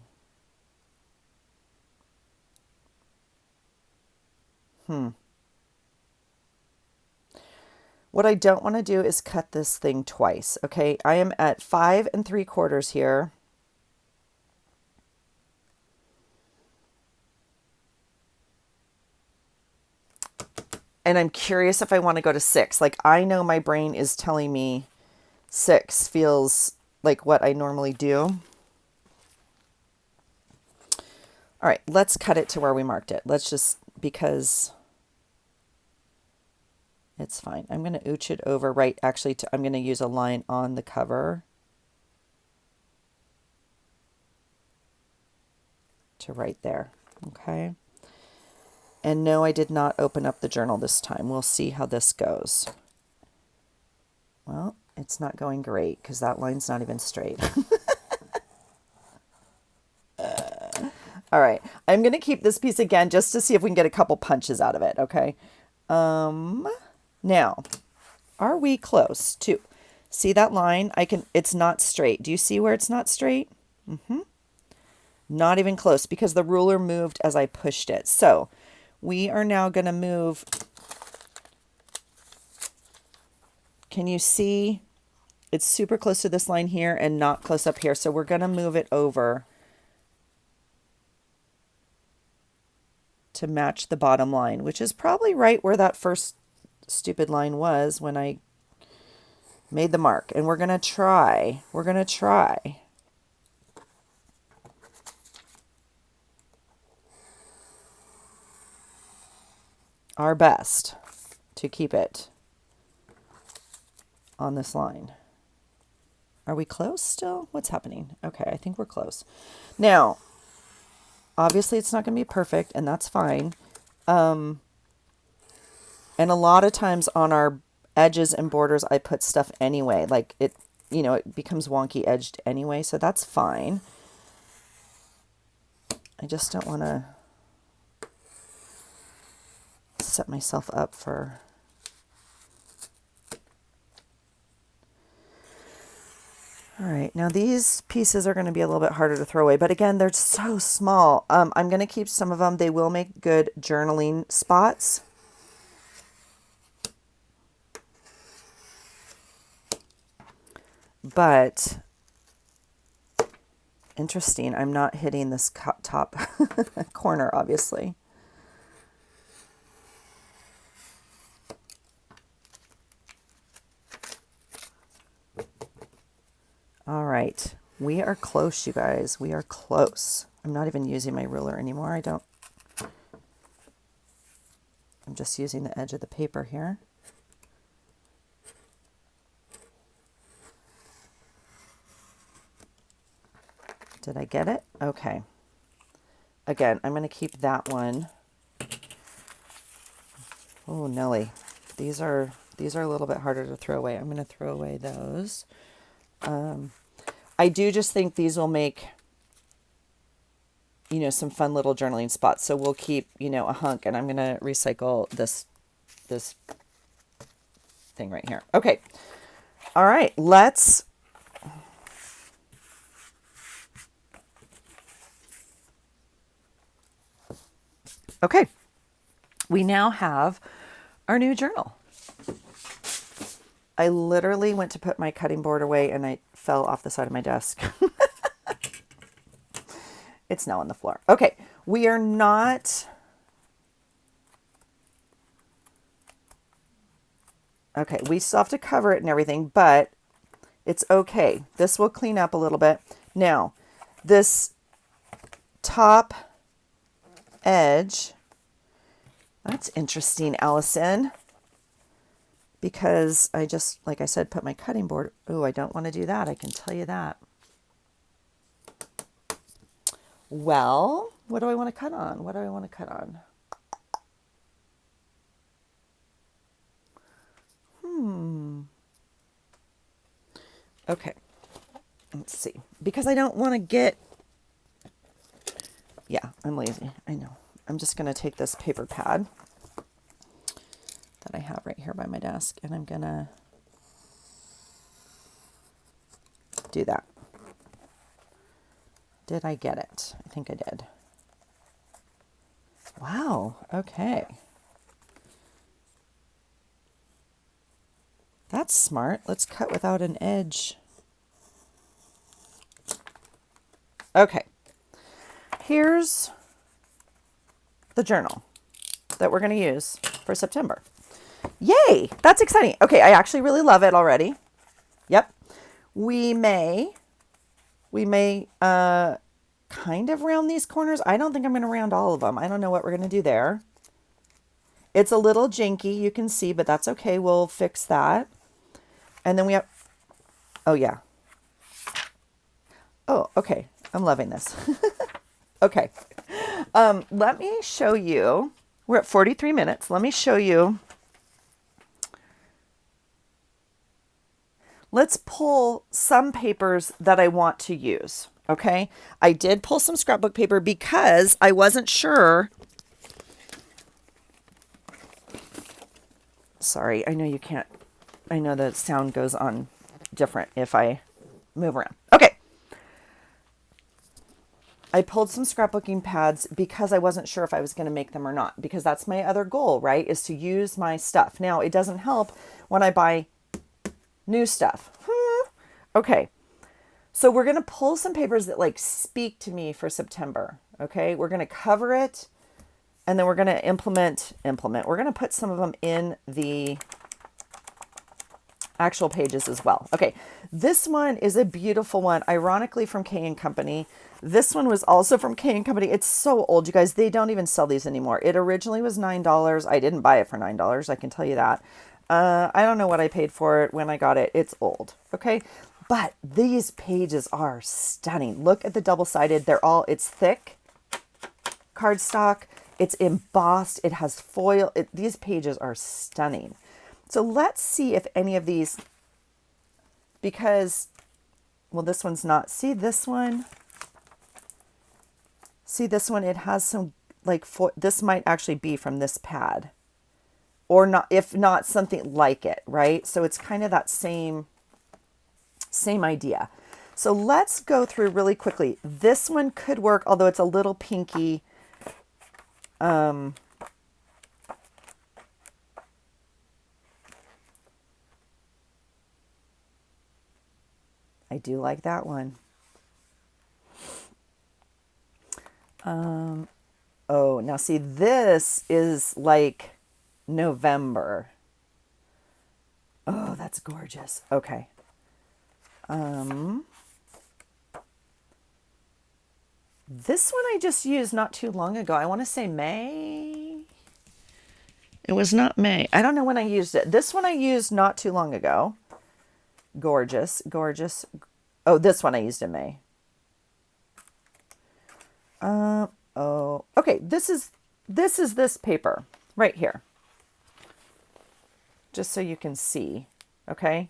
[SPEAKER 1] What I don't want to do is cut this thing twice, okay? I am at 5 3/4 here. And I'm curious if I want to go to 6. Like, I know my brain is telling me 6 feels like what I normally do. All right, let's cut it to where we marked it. Let's just, because it's fine. I'm going to ooch it over right, actually, I'm going to use a line on the cover to right there, okay? And no, I did not open up the journal this time. We'll see how this goes. Well, it's not going great because that line's not even straight. All right, I'm going to keep this piece again just to see if we can get a couple punches out of it, okay? Now, are we close to, see that line? It's not straight. Do you see where it's not straight? Not even close because the ruler moved as I pushed it. So we are now going to move. Can you see? It's super close to this line here and not close up here. So we're going to move it over to match the bottom line, which is probably right where that first stupid line was when I made the mark. And we're going to try our best to keep it on this line. Are we close still? What's happening? Okay, I think we're close. Now, obviously it's not going to be perfect, and that's fine. And a lot of times on our edges and borders, I put stuff anyway. Like it, it becomes wonky edged anyway, so that's fine. I just don't want to set myself up for... All right, now these pieces are going to be a little bit harder to throw away, but again, they're so small. I'm going to keep some of them. They will make good journaling spots. But interesting, I'm not hitting this top corner, obviously. All right, we are close, you guys. We are close. I'm not even using my ruler anymore. I'm just using the edge of the paper here. Did I get it? Okay. Again, I'm going to keep that one. Oh, Nelly. These are a little bit harder to throw away. I'm going to throw away those. I do just think these will make, some fun little journaling spots. So we'll keep, a hunk, and I'm going to recycle this thing right here. Okay. All right. Okay. We now have our new journal. I literally went to put my cutting board away and I fell off the side of my desk. It's now on the floor. Okay, we are not... Okay, we still have to cover it and everything, but it's okay. This will clean up a little bit. Now, this top edge, that's interesting, Allison, because I just, like I said, put my cutting board. Oh, I don't want to do that. I can tell you that. Well, what do I want to cut on? What do I want to cut on? Okay, let's see. Because I don't want to get... Yeah, I'm lazy. I know. I'm just going to take this paper pad that I have right here by my desk, and I'm going to do that. Did I get it? I think I did. Wow, okay. That's smart. Let's cut without an edge. Okay. Here's the journal that we're going to use for September. Yay! That's exciting. Okay, I actually really love it already. Yep. We may kind of round these corners. I don't think I'm going to round all of them. I don't know what we're going to do there. It's a little jinky, you can see, but that's okay. We'll fix that. And then we have... Oh, yeah. Oh, okay. I'm loving this. Okay. Let me show you. We're at 43 minutes. Let me show you. Let's pull some papers that I want to use. Okay. I did pull some scrapbook paper because I wasn't sure. Sorry. I know you can't. I know the sound goes on different if I move around. Okay. I pulled some scrapbooking pads because I wasn't sure if I was going to make them or not, because that's my other goal, right? Is to use my stuff. Now, it doesn't help when I buy new stuff. Okay. So we're going to pull some papers that like speak to me for September. Okay. We're going to cover it and then we're going to implement. We're going to put some of them in the actual pages as well. Okay. This one is a beautiful one, ironically from K & Company. This one was also from K & Company. It's so old, you guys. They don't even sell these anymore. It originally was $9. I didn't buy it for $9. I can tell you that. I don't know what I paid for it when I got it. It's old. Okay. But these pages are stunning. Look at the double-sided. It's thick cardstock. It's embossed. It has foil. These pages are stunning. So let's see if any of these, because, well, this one's not. See this one? See this one? It has some, like, this might actually be from this pad. Or not, if not something like it, right? So it's kind of that same idea. So let's go through really quickly. This one could work, although it's a little pinky. I do like that one. Oh, now see, this is like November. Oh, that's gorgeous. Okay. This one I just used not too long ago. I want to say May. It was not May. I don't know when I used it. This one I used not too long ago. Gorgeous, gorgeous. Oh, this one I used in May. Oh, okay. This is this paper right here. Just so you can see, okay?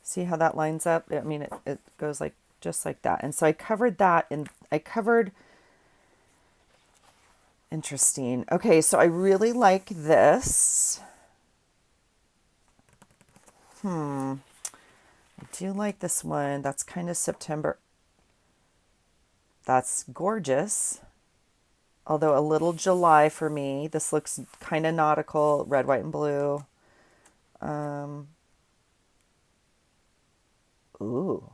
[SPEAKER 1] See how that lines up? I mean, it goes like just like that. And so I covered that, and I covered, interesting. Okay, so I really like this. I do like this one. That's kind of September. That's gorgeous. Although a little July for me. This looks kind of nautical, red, white, and blue. Ooh.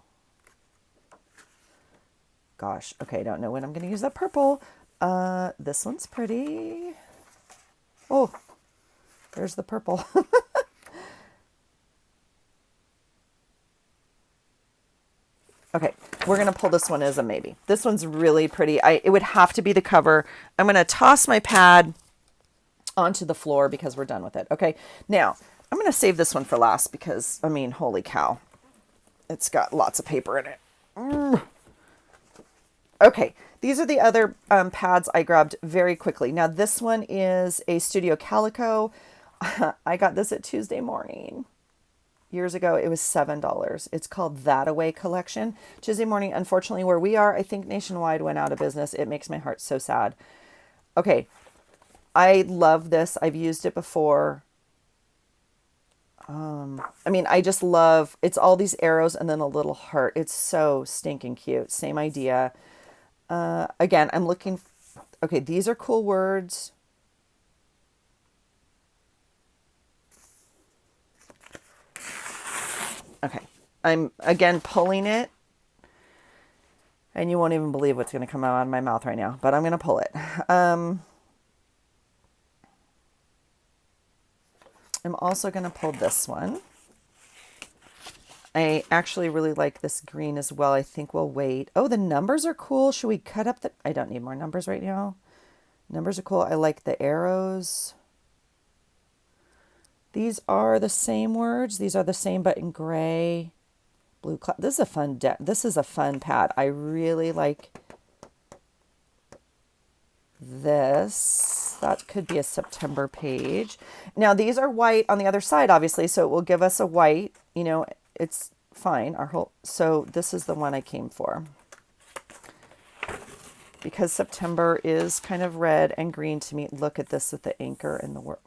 [SPEAKER 1] Gosh. Okay, I don't know when I'm going to use that purple. This one's pretty. Oh, there's the purple. Okay, we're going to pull this one as a maybe. This one's really pretty. It would have to be the cover. I'm going to toss my pad onto the floor because we're done with it. Okay, now I'm going to save this one for last because, I mean, holy cow. It's got lots of paper in it. Okay, these are the other pads I grabbed very quickly. Now, this one is a Studio Calico. I got this at Tuesday Morning. Years ago, it was $7. It's called That Away Collection. Tuesday Morning, unfortunately, where we are, I think nationwide went out of business. It makes my heart so sad. Okay, I love this. I've used it before. I mean, I just love, it's all these arrows and then a little heart. It's so stinking cute. Same idea. Again, I'm looking, okay, these are cool words. Okay, I'm again pulling it, and you won't even believe what's going to come out of my mouth right now, but I'm going to pull it. I'm also going to pull this one. I actually really like this green as well. I think we'll wait. Oh, the numbers are cool. Should we cut up the... I don't need more numbers right now. Numbers are cool. I like the arrows. These are the same words. These are the same, but in gray, blue cloud. This is a fun this is a fun pad. I really like this. That could be a September page. Now these are white on the other side, obviously, so it will give us a white. You know, it's fine. So this is the one I came for. Because September is kind of red and green to me. Look at this with the anchor and the word.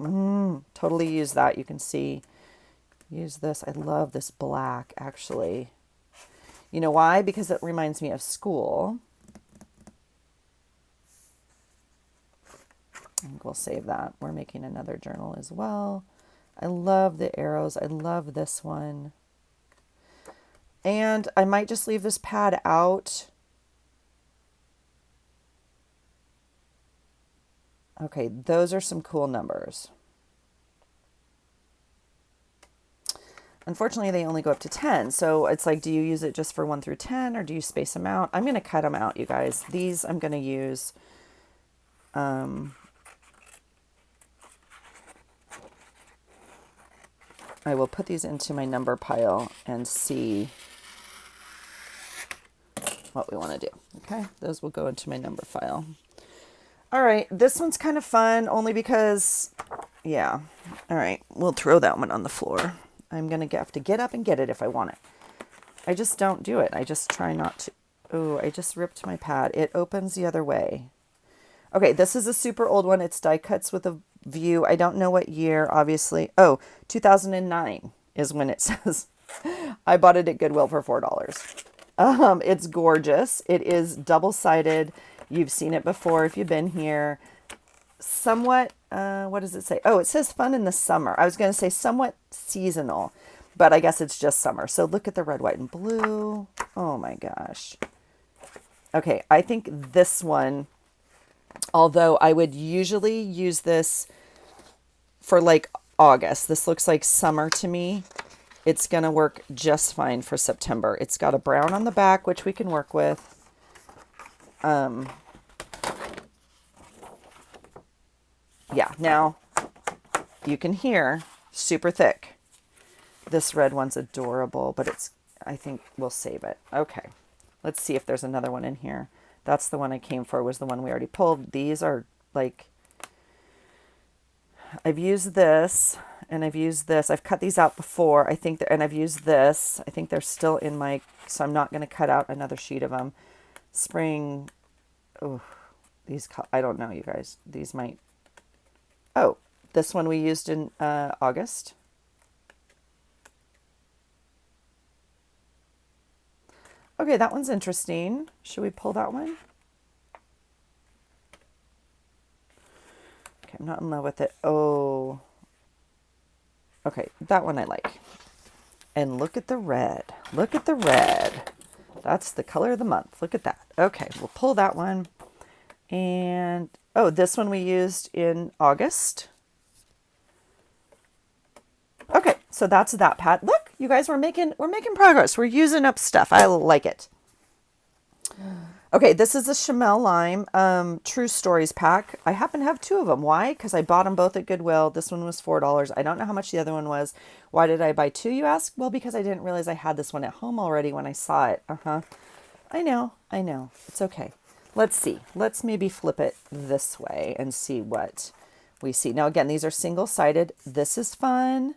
[SPEAKER 1] Totally use that. You can see. Use this. I love this black, actually. You know why? Because it reminds me of school. I think we'll save that. We're making another journal as well. I love the arrows. I love this one. And I might just leave this pad out. Okay, those are some cool numbers. Unfortunately, they only go up to 10. So it's like, do you use it just for 1 through 10 or do you space them out? I'm going to cut them out, you guys. These I'm going to use. I will put these into my number pile and see what we want to do. Okay, those will go into my number file. All right, this one's kind of fun only because, yeah. All right, we'll throw that one on the floor. I'm going to have to get up and get it if I want it. I just don't do it. I just try not to. Oh, I just ripped my pad. It opens the other way. Okay, this is a super old one. It's die cuts with a view. I don't know what year, obviously. Oh, 2009 is when it says. I bought it at Goodwill for $4. It's gorgeous. It is double-sided. You've seen it before if you've been here. Somewhat, what does it say? Oh, it says fun in the summer. I was going to say somewhat seasonal, but I guess it's just summer. So look at the red, white, and blue. Oh my gosh. Okay, I think this one, although I would usually use this for like August, this looks like summer to me. It's going to work just fine for September. It's got a brown on the back, which we can work with. Yeah, now you can hear super thick. This red one's adorable, but I think we'll save it. Okay, let's see if there's another one in here. That's the one I came for, was the one we already pulled. These are like, I've used this and I've used this. I've cut these out before, I think, and I've used this. I think they're still in my, so I'm not going to cut out another sheet of them. Spring, oh, these, I don't know, you guys. These might, oh, this one we used in August. Okay, that one's interesting. Should we pull that one? Okay, I'm not in love with it. Oh. Okay, that one I like. And look at the red. Look at the red. That's the color of the month. Look at that. Okay, we'll pull that one. And, oh, this one we used in August. Okay, so that's that pad. Look, you guys, we're making progress. We're using up stuff. I like it. Okay, this is a Chamel Lime True Stories pack. I happen to have two of them. Why? Because I bought them both at Goodwill. This one was $4. I don't know how much the other one was. Why did I buy two, you ask? Well, because I didn't realize I had this one at home already when I saw it. I know. It's okay. Let's see. Let's maybe flip it this way and see what we see. Now, again, these are single-sided. This is fun.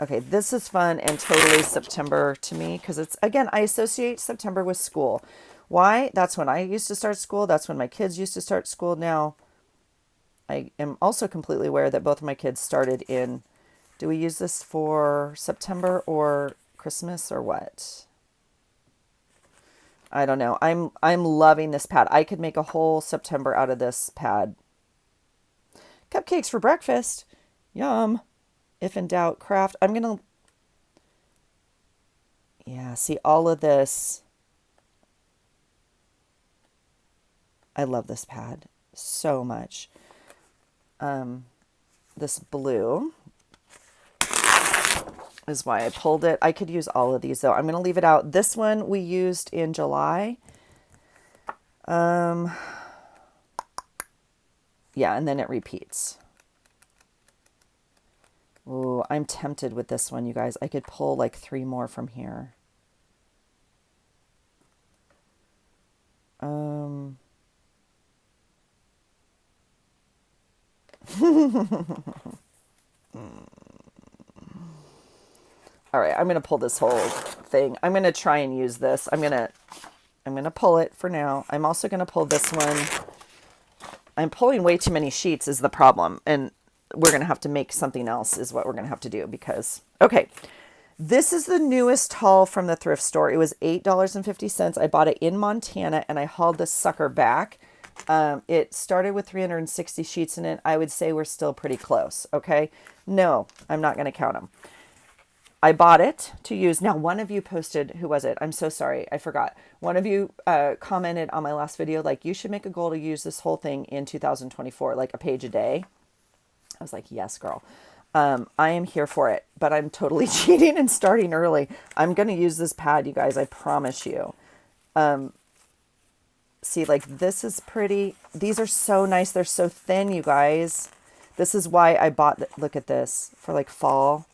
[SPEAKER 1] Okay, this is fun and totally September to me because it's, again, I associate September with school. Why? That's when I used to start school. That's when my kids used to start school. Now, I am also completely aware that both of my kids started in, do we use this for September or Christmas or what? I don't know. I'm loving this pad. I could make a whole September out of this pad. Cupcakes for breakfast. Yum. If in doubt, craft. I'm going to, yeah, see all of this. I love this pad so much. This blue is why I pulled it. I could use all of these though. I'm going to leave it out. This one we used in July. Yeah, and then it repeats. Ooh, I'm tempted with this one, you guys. I could pull like 3 more from here. All right, I'm going to pull this whole thing. I'm going to try and use this. I'm going to pull it for now. I'm also going to pull this one. I'm pulling way too many sheets is the problem. And we're going to have to make something else is what we're going to have to do because, okay, this is the newest haul from the thrift store. It was $8.50. I bought it in Montana and I hauled this sucker back. It started with 360 sheets in it. I would say we're still pretty close. Okay. No, I'm not going to count them. I bought it to use. Now, one of you posted, who was it? I'm so sorry. I forgot. One of you commented on my last video, like, you should make a goal to use this whole thing in 2024, like a page a day. I was like, yes, girl. I am here for it, but I'm totally cheating and starting early. I'm going to use this pad, you guys. I promise you. See, like, this is pretty. These are so nice. They're so thin, you guys. This is why I bought, look at this, for like fall.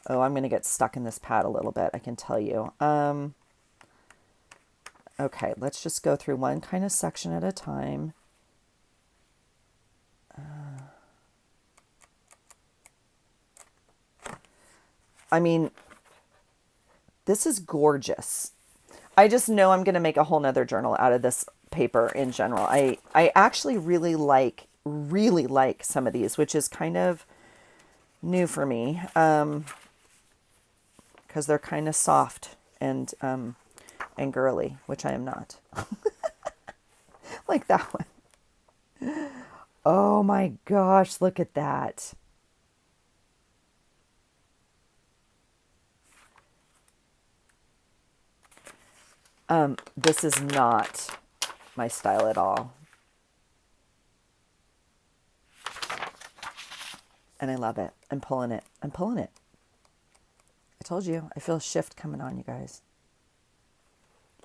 [SPEAKER 1] Oh, I'm going to get stuck in this pad a little bit, I can tell you. Okay, let's just go through one kind of section at a time. I mean, this is gorgeous. I just know I'm going to make a whole nother journal out of this paper in general. I actually really like some of these, which is kind of new for me. Because they're kind of soft and girly, which I am not. Like that one. Oh my gosh, look at that. This is not my style at all. And I love it. I'm pulling it. I'm pulling it. I told you. I feel a shift coming on, you guys.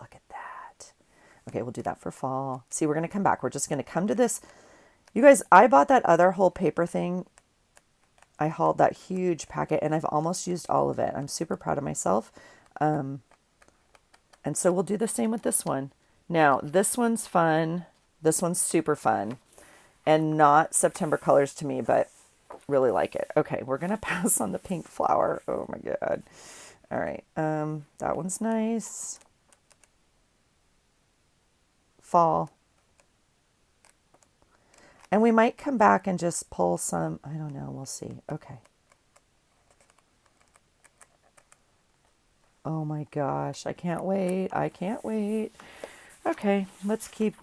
[SPEAKER 1] Look at that. Okay, we'll do that for fall. See, we're going to come back. We're just going to come to this. You guys, I bought that other whole paper thing. I hauled that huge packet, and I've almost used all of it. I'm super proud of myself. And so we'll do the same with this one. Now, this one's fun. This one's super fun. And not September colors to me, but really like it. Okay, we're going to pass on the pink flower. Oh my God. All right. That one's nice. Fall. And we might come back and just pull some, I don't know, we'll see. Okay. Oh my gosh, I can't wait. I can't wait. Okay, let's keep.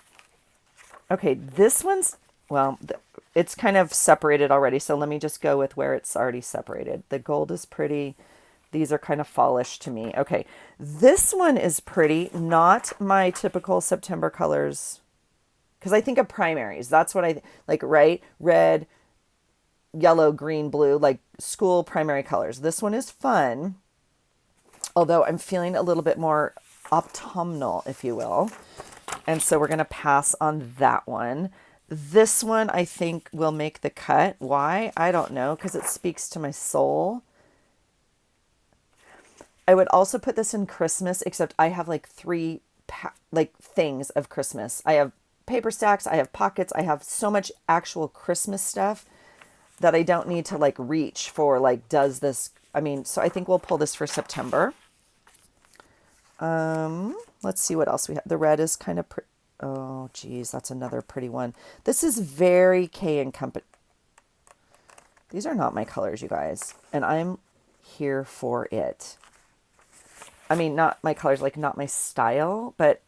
[SPEAKER 1] Okay, this one's, well, it's kind of separated already, so let me just go with where it's already separated. The gold is pretty. These are kind of fallish to me. Okay, this one is pretty, not my typical September colors, because I think of primaries. That's what I like, right? Red, yellow, green, blue, like school primary colors. This one is fun, although I'm feeling a little bit more autumnal, if you will. And so we're going to pass on that one. This one I think will make the cut. Why? I don't know, because it speaks to my soul. I would also put this in Christmas, except I have like three things of Christmas. I have paper stacks, I have pockets, I have so much actual Christmas stuff that I don't need to like reach for like, does this, I mean, so I think we'll pull this for September. Let's see what else we have. The red is kind of oh geez, that's another pretty one. This is very K and Company. These are not my colors, you guys, and I'm here for it. I mean, not my colors, like not my style, but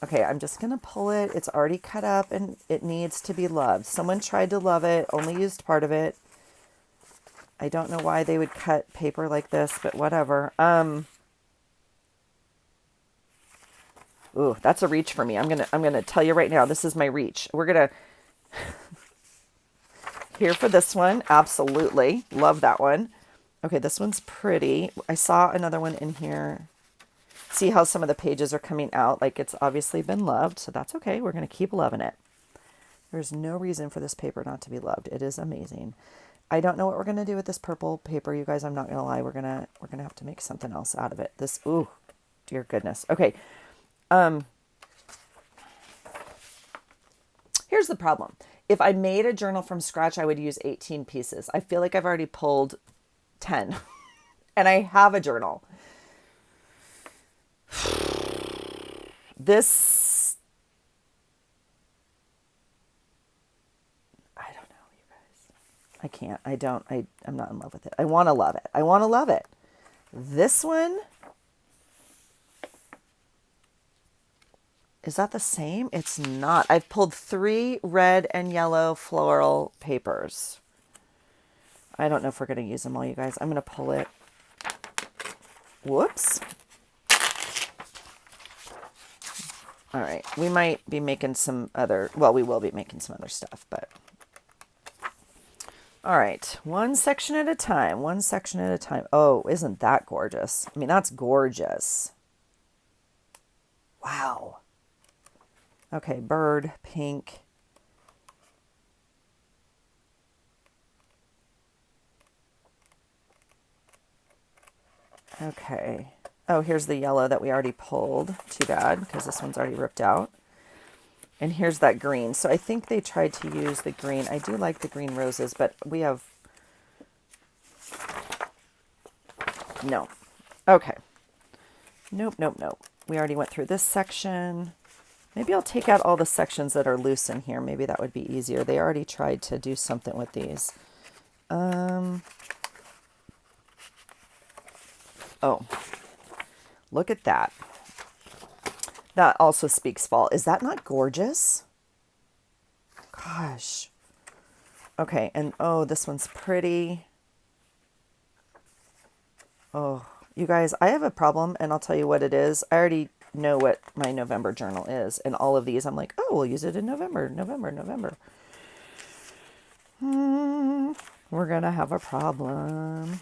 [SPEAKER 1] okay, I'm just going to pull it. It's already cut up and it needs to be loved. Someone tried to love it, only used part of it. I don't know why they would cut paper like this, but whatever. Ooh, that's a reach for me. I'm going to tell you right now, this is my reach. We're going to here for this one. Absolutely. Love that one. Okay, this one's pretty. I saw another one in here. See how some of the pages are coming out, like it's obviously been loved, so that's okay. We're going to keep loving it. There's no reason for this paper not to be loved. It is amazing. I don't know what we're going to do with this purple paper, you guys. I'm not going to lie. We're going to have to make something else out of it. This, ooh, dear goodness. Okay. Here's the problem. If I made a journal from scratch, I would use 18 pieces. I feel like I've already pulled 10 and I have a journal. This, I don't know, you guys. I can't, I'm not in love with it. I want to love it. I want to love it. This one, is that the same? It's not. I've pulled 3 red and yellow floral papers. I don't know if we're going to use them all, you guys. I'm going to pull it. Whoops. All right. We might be making some other, well, we will be making some other stuff, but. All right. One section at a time. One section at a time. Oh, isn't that gorgeous? I mean, that's gorgeous. Wow. Okay, bird, pink. Okay. Oh, here's the yellow that we already pulled. Too bad, because this one's already ripped out. And here's that green. So I think they tried to use the green. I do like the green roses, but we have... No. Okay. Nope, nope, nope. We already went through this section. Maybe I'll take out all the sections that are loose in here. Maybe that would be easier. They already tried to do something with these. Oh, look at that. That also speaks fall. Is that not gorgeous? Gosh. Okay, and oh, this one's pretty. Oh, You guys, I have a problem, and I'll tell you what it is. I already know what my November journal is, and all of these I'm like, oh, we'll use it in November, November. We're gonna have a problem.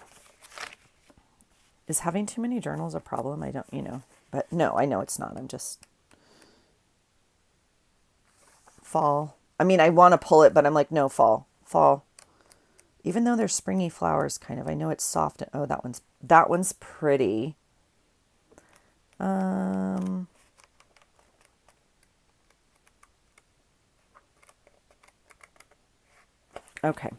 [SPEAKER 1] Is having too many journals a problem? I don't, but no, I know it's not. I'm just fall. I mean, I want to pull it, but I'm like, no, fall. Even though they're springy flowers, kind of. I know it's soft. Oh, that one's pretty. Okay.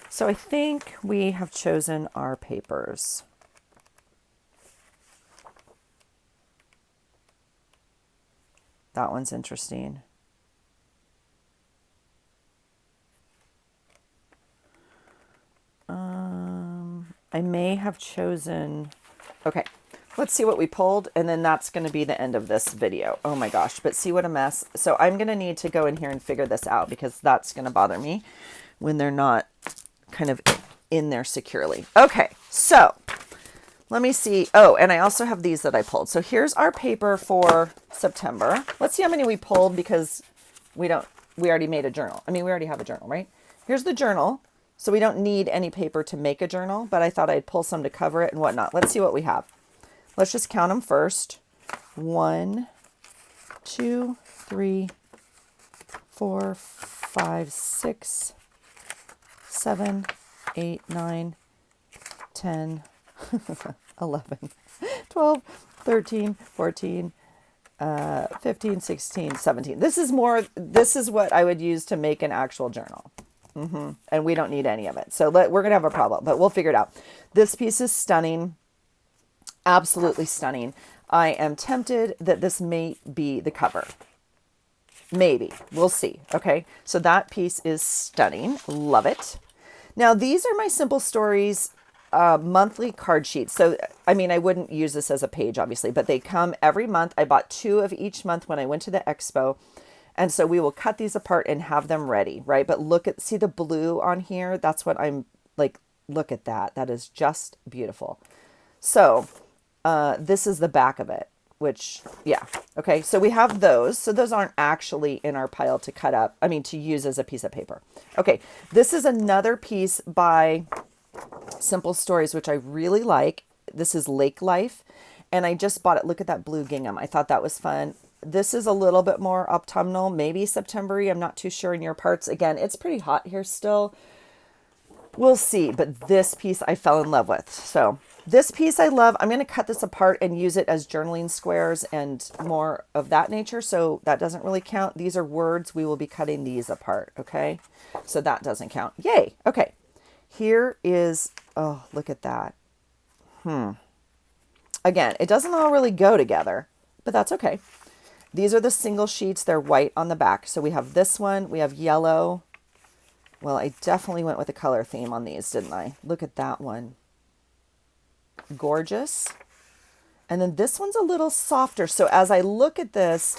[SPEAKER 1] So I think we have chosen our papers. That one's interesting. I may have chosen, okay, let's see what we pulled, and then that's going to be the end of this video. Oh my gosh, but see what a mess. So I'm going to need to go in here and figure this out because that's going to bother me when they're not kind of in there securely. Okay, so let me see. Oh, and I also have these that I pulled. So here's our paper for September. Let's see how many we pulled because we already made a journal. I mean, we already have a journal, right? Here's the journal. So we don't need any paper to make a journal, but I thought I'd pull some to cover it and whatnot. Let's see what we have. Let's just count them first. 1, 2, 3, 4, 5, 6, 7, 8, 9, 10, 11, 12, 13, 14, 15, 16, 17. This is what I would use to make an actual journal. And we don't need any of it. So we're going to have a problem, but we'll figure it out. This piece is stunning. Absolutely stunning. I am tempted that this may be the cover. Maybe. We'll see. Okay. So that piece is stunning. Love it. Now, these are my Simple Stories monthly card sheets. So, I mean, I wouldn't use this as a page, obviously, but they come every month. I bought 2 of each month when I went to the expo. And so we will cut these apart and have them ready, right? But see the blue on here? That's what I'm like, look at that. That is just beautiful. So this is the back of it, which, yeah. Okay, so we have those. So those aren't actually in our pile to cut up. I mean, to use as a piece of paper. Okay, this is another piece by Simple Stories, which I really like. This is Lake Life. And I just bought it. Look at that blue gingham. I thought that was fun. This is a little bit more autumnal, maybe September-y. I'm not too sure in your parts. Again, it's pretty hot here still. We'll see. But this piece I fell in love with. So this piece I love. I'm going to cut this apart and use it as journaling squares and more of that nature. So that doesn't really count. These are words. We will be cutting these apart. Okay. So that doesn't count. Yay. Okay. Here is, oh, look at that. Again, it doesn't all really go together, but that's okay. These are the single sheets. They're white on the back. So we have this one. We have yellow. Well, I definitely went with a color theme on these, didn't I? Look at that one. Gorgeous. And then this one's a little softer. So as I look at this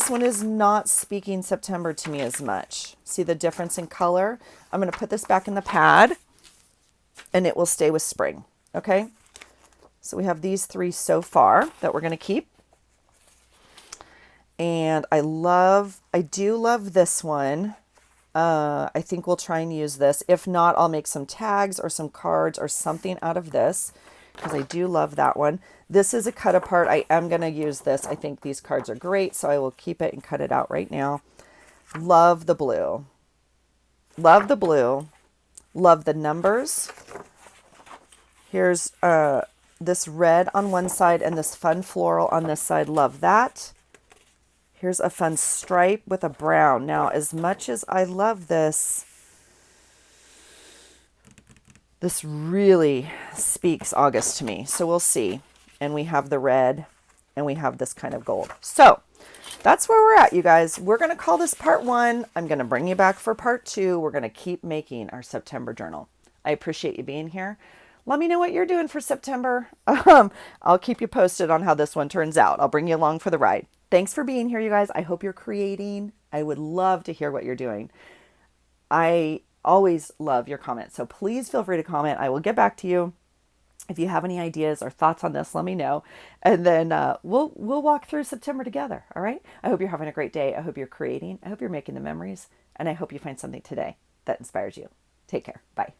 [SPEAKER 1] one is not speaking September to me as much. See the difference in color? I'm going to put this back in the pad and it will stay with spring. Okay. So we have these 3 so far that we're going to keep. And I do love this one. I think we'll try and use this. If not, I'll make some tags or some cards or something out of this because I do love that one. This is a cut apart. I am going to use this. I think these cards are great, so I will keep it and cut it out right now. Love the blue. Love the blue. Love the numbers. Here's this red on one side and this fun floral on this side. Love that. Here's a fun stripe with a brown. Now, as much as I love this, this really speaks August to me. So we'll see. And we have the red and we have this kind of gold. So that's where we're at, you guys. We're going to call this part 1. I'm going to bring you back for part 2. We're going to keep making our September journal. I appreciate you being here. Let me know what you're doing for September. I'll keep you posted on how this one turns out. I'll bring you along for the ride. Thanks for being here, you guys. I hope you're creating. I would love to hear what you're doing. I always love your comments, so please feel free to comment. I will get back to you. If you have any ideas or thoughts on this, let me know, and then we'll walk through September together. All right. I hope you're having a great day. I hope you're creating. I hope you're making the memories, and I hope you find something today that inspires you. Take care. Bye.